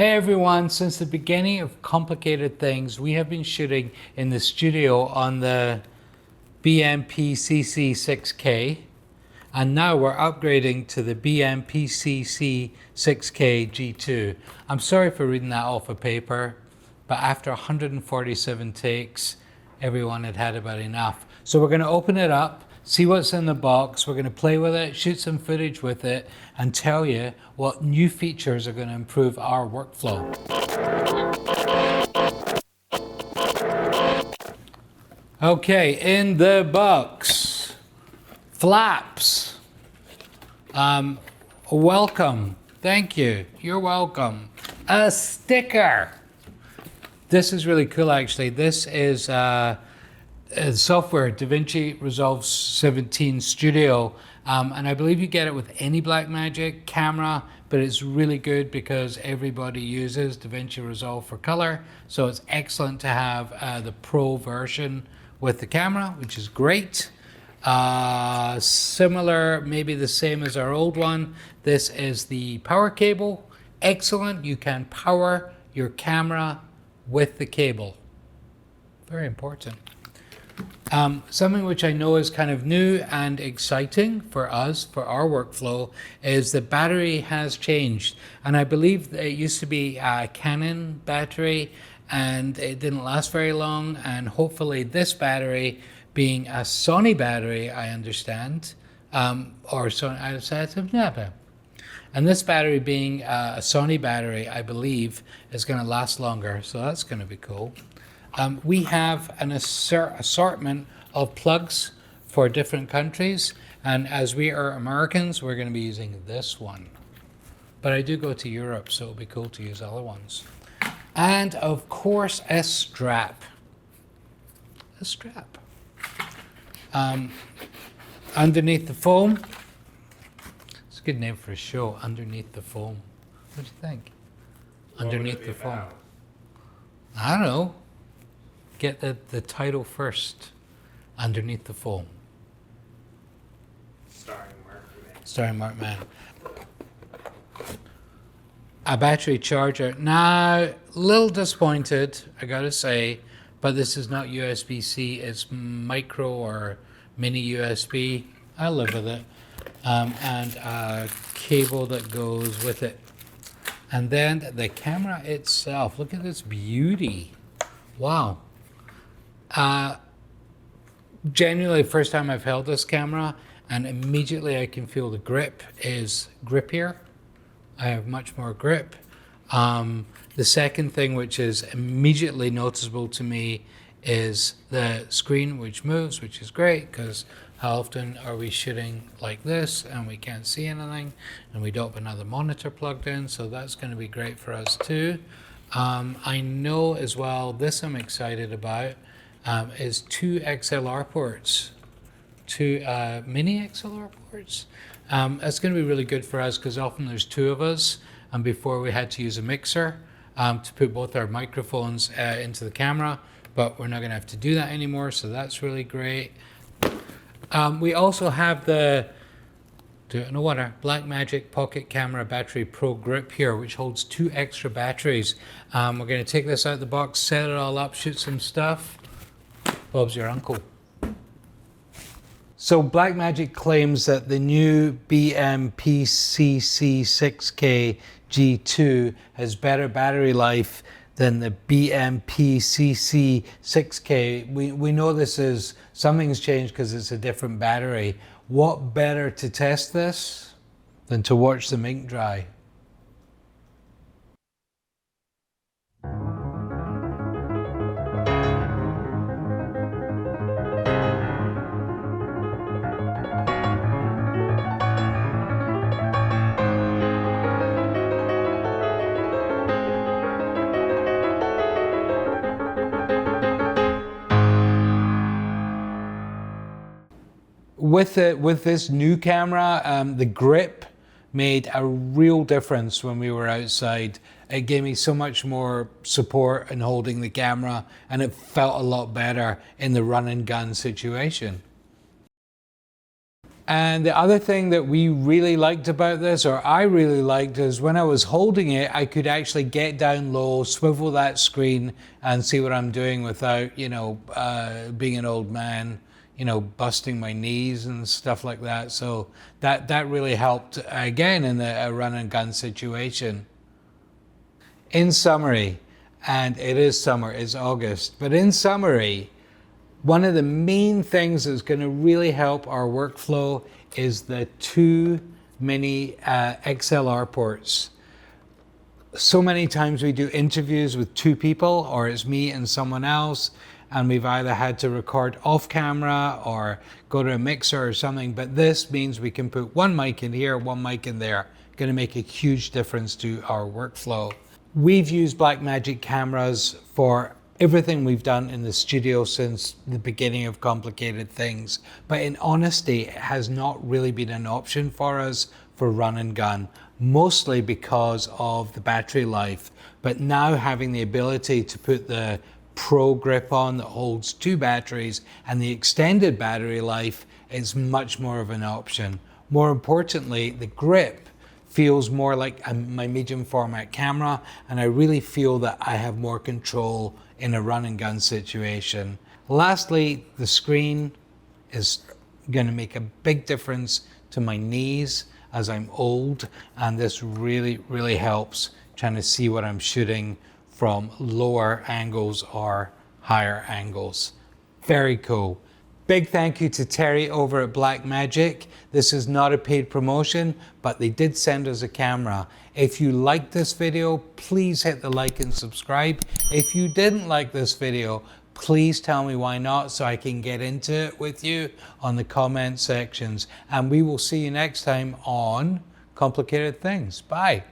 Hey everyone, since the beginning of Complicated Things, we have been shooting in the studio on the BMPCC6K, and now we're upgrading to the BMPCC6K G2. I'm sorry for reading that off of paper, but after 147 takes, everyone had had about enough. So we're going to open it up, see what's in the box, we're going to play with it, shoot some footage with it, and tell you what new features are going to improve our workflow. Okay, in the box, flaps. Welcome, thank you, you're welcome. A sticker. This is really cool actually. This is software, DaVinci Resolve 17 Studio, and I believe you get it with any Blackmagic camera, but it's really good because everybody uses DaVinci Resolve for color, so it's excellent to have the Pro version with the camera, which is great. Similar, maybe the same as our old one. This is the power cable. Excellent, you can power your camera with the cable. Very important. Something which I know is kind of new and exciting for us, for our workflow, is the battery has changed. And I believe it used to be a Canon battery and it didn't last very long. And hopefully this battery, being a Sony battery, I understand, or Sony, and this battery being a Sony battery, I believe, is going to last longer. So that's going to be cool. We have an assortment of plugs for different countries, and as we are Americans, we're going to be using this one. But I do go to Europe, so it'll be cool to use other ones. And of course, a strap. A strap. Underneath the foam. It's a good name for a show, Underneath the Foam. What do you think? Underneath the Foam. I don't know. Get the title first. Underneath the Foam. Starring Mark Mann. A battery charger. Now, a little disappointed, I gotta say, but this is not USB-C, it's micro or mini USB. I live with it. And a cable that goes with it. And then the camera itself. Look at this beauty. Wow. Genuinely, first time I've held this camera, and immediately I can feel the grip is grippier. I have much more grip. The second thing which is immediately noticeable to me is the screen, which moves, which is great, because how often are we shooting like this and we can't see anything and we don't have another monitor plugged in, so that's going to be great for us too. I know as well, this I'm excited about, is two XLR ports, two mini XLR ports. That's going to be really good for us because often there's two of us, and before we had to use a mixer to put both our microphones into the camera, but we're not going to have to do that anymore, so that's really great. We also have the Blackmagic Pocket Camera Battery Pro Grip here, which holds two extra batteries. We're going to take this out of the box, set it all up, shoot some stuff. Bob's your uncle. So Blackmagic claims that the new BMPCC6K G2 has better battery life than the BMPCC6K. We know this is, something's changed because it's a different battery. What better to test this than to watch the ink dry? With this new camera, the grip made a real difference when we were outside. It gave me so much more support in holding the camera, and it felt a lot better in the run and gun situation. And the other thing that we really liked about this, or I really liked, is when I was holding it, I could actually get down low, swivel that screen, and see what I'm doing without, you know, being an old man, you know, busting my knees and stuff like that. So that really helped, again, in a run and gun situation. In summary, and it is summer, it's August, but in summary, one of the main things that's going to really help our workflow is the 2 mini XLR ports. So many times we do interviews with 2 people, or it's me and someone else, and we've either had to record off camera or go to a mixer or something, but this means we can put 1 mic in here, 1 mic in there. Going to make a huge difference to our workflow. We've used Blackmagic cameras for everything we've done in the studio since the beginning of Complicated Things, but in honesty, it has not really been an option for us for run and gun, mostly because of the battery life. But now having the ability to put the Pro grip on that holds 2 batteries and the extended battery life is much more of an option. More importantly, the grip feels more like my medium format camera, and I really feel that I have more control in a run and gun situation. Lastly, the screen is going to make a big difference to my knees as I'm old, and this really helps trying to see what I'm shooting from lower angles or higher angles. Very cool. Big thank you to Terry over at Blackmagic. This is not a paid promotion, but they did send us a camera. If you liked this video, please hit the like and subscribe. If you didn't like this video, please tell me why not so I can get into it with you on the comment sections. And we will see you next time on Complicated Things. Bye.